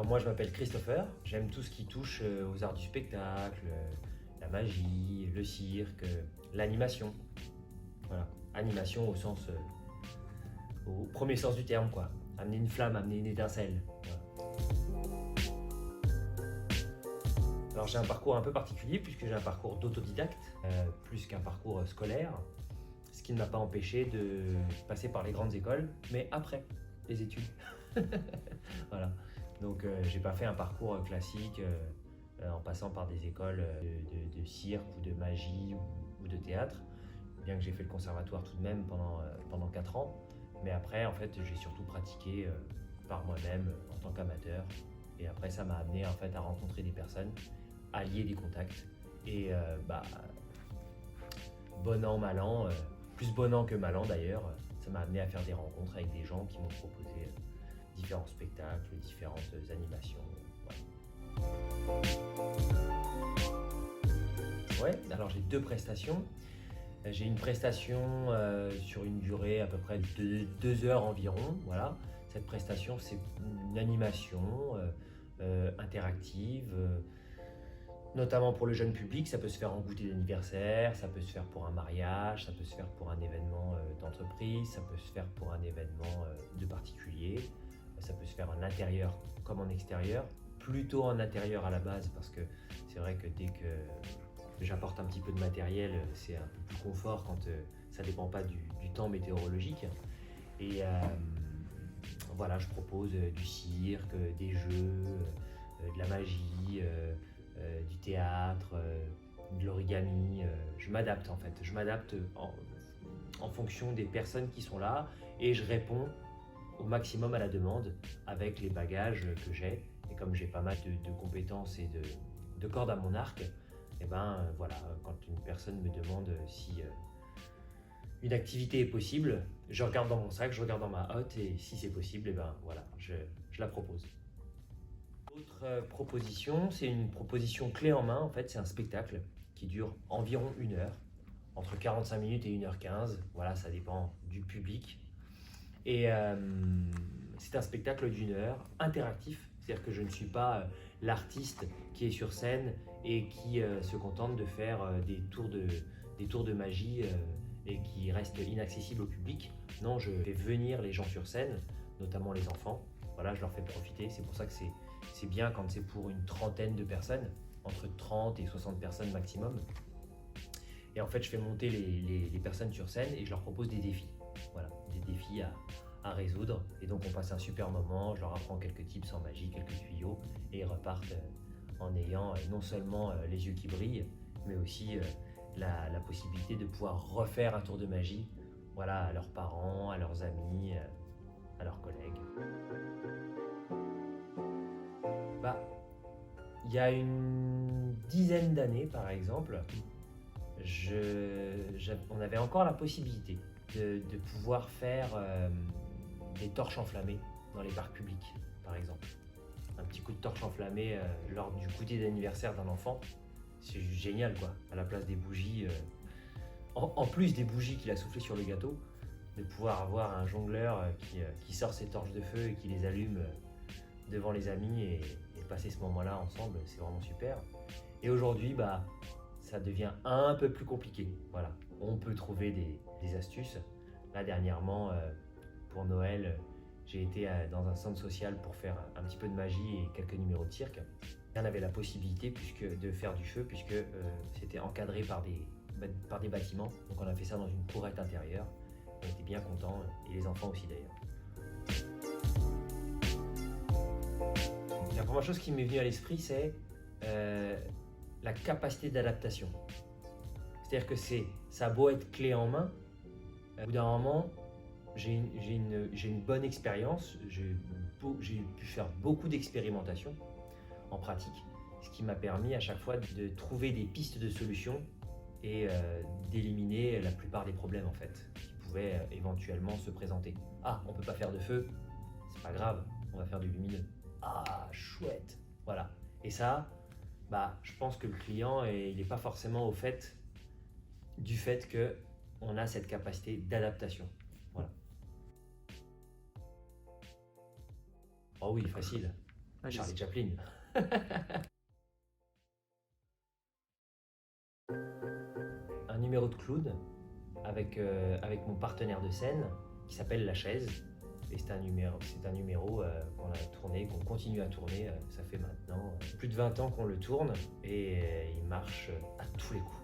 moi je m'appelle Christopher, j'aime tout ce qui touche aux arts du spectacle, la magie, le cirque, l'animation. Voilà, animation au premier sens du terme quoi. Amener une flamme, amener une étincelle. Voilà. Alors j'ai un parcours un peu particulier puisque j'ai un parcours d'autodidacte, plus qu'un parcours scolaire, ce qui ne m'a pas empêché de passer par les grandes écoles, mais après les études. Voilà. Donc j'ai pas fait un parcours classique en passant par des écoles de cirque ou de magie ou de théâtre, bien que j'ai fait le conservatoire tout de même pendant 4 ans. Mais après, en fait, j'ai surtout pratiqué par moi-même en tant qu'amateur. Et après, ça m'a amené en fait à rencontrer des personnes, à lier des contacts. Et bon an, mal an, plus bon an que mal an d'ailleurs, ça m'a amené à faire des rencontres avec des gens qui m'ont proposé différents spectacles, différentes animations. Ouais, alors j'ai 2 prestations. J'ai une prestation sur une durée à peu près de 2 heures environ. Voilà. Cette prestation, c'est une animation interactive, notamment pour le jeune public. Ça peut se faire en goûter d'anniversaire, ça peut se faire pour un mariage, ça peut se faire pour un événement d'entreprise, ça peut se faire pour un événement de particulier. Ça peut se faire en intérieur comme en extérieur. Plutôt en intérieur à la base parce que c'est vrai que dès que j'apporte un petit peu de matériel, c'est un peu plus confort quand ça ne dépend pas du temps météorologique. Et voilà, je propose du cirque, des jeux, de la magie, du théâtre, de l'origami. Je m'adapte en fait, je m'adapte en fonction des personnes qui sont là et je réponds au maximum à la demande avec les bagages que j'ai. Et comme j'ai pas mal de compétences et de cordes à mon arc, et voilà, quand une personne me demande si une activité est possible, je regarde dans mon sac, je regarde dans ma hotte et si c'est possible, voilà, je la propose. Autre proposition, c'est une proposition clé en main. En fait, c'est un spectacle qui dure environ 1 heure, entre 45 minutes et 1h15. Voilà, ça dépend du public. Et c'est un spectacle d'1 heure interactif, c'est-à-dire que je ne suis pas l'artiste qui est sur scène et qui se contente de faire des tours de magie et qui reste inaccessible au public. Non, je fais venir les gens sur scène, notamment les enfants. Voilà, je leur fais profiter. C'est pour ça que c'est bien quand c'est pour une trentaine de personnes, entre 30 et 60 personnes maximum. Et en fait, je fais monter les personnes sur scène et je leur propose des défis. Voilà, des défis à résoudre. Et donc, on passe un super moment. Je leur apprends quelques tips en magie, quelques tuyaux. Et ils repartent en ayant non seulement les yeux qui brillent, mais aussi la possibilité de pouvoir refaire un tour de magie, voilà, à leurs parents, à leurs amis, à leurs collègues. Il y a une dizaine d'années, par exemple, on avait encore la possibilité de pouvoir faire des torches enflammées dans les parcs publics, par exemple. Un petit coup de torche enflammée lors du goûter d'anniversaire d'un enfant, c'est juste génial quoi. À la place des bougies, en plus des bougies qu'il a soufflées sur le gâteau, de pouvoir avoir un jongleur qui sort ses torches de feu et qui les allume devant les amis et passer ce moment-là ensemble, c'est vraiment super. Et aujourd'hui, ça devient un peu plus compliqué. Voilà, on peut trouver des astuces. Là, dernièrement, pour Noël, j'ai été dans un centre social pour faire un petit peu de magie et quelques numéros de cirque. On avait la possibilité de faire du feu puisque c'était encadré par des bâtiments. Donc on a fait ça dans une courette intérieure. On était bien contents et les enfants aussi d'ailleurs. La première chose qui m'est venue à l'esprit, c'est la capacité d'adaptation. C'est-à-dire que ça a beau être clé en main, au bout d'un moment, j'ai une bonne expérience, j'ai pu faire beaucoup d'expérimentations en pratique, ce qui m'a permis à chaque fois de trouver des pistes de solutions et d'éliminer la plupart des problèmes en fait, qui pouvaient éventuellement se présenter. Ah, on peut pas faire de feu, c'est pas grave, on va faire du lumineux. Ah, chouette, voilà. Et ça, je pense que le client, il n'est pas forcément au fait du fait qu'on a cette capacité d'adaptation. Voilà. Oh oui, facile. Allez-y. Charlie Chaplin. Un numéro de clown avec mon partenaire de scène qui s'appelle La Chaise. Et c'est un numéro qu'on a tourné, qu'on continue à tourner. Ça fait maintenant plus de 20 ans qu'on le tourne et il marche à tous les coups.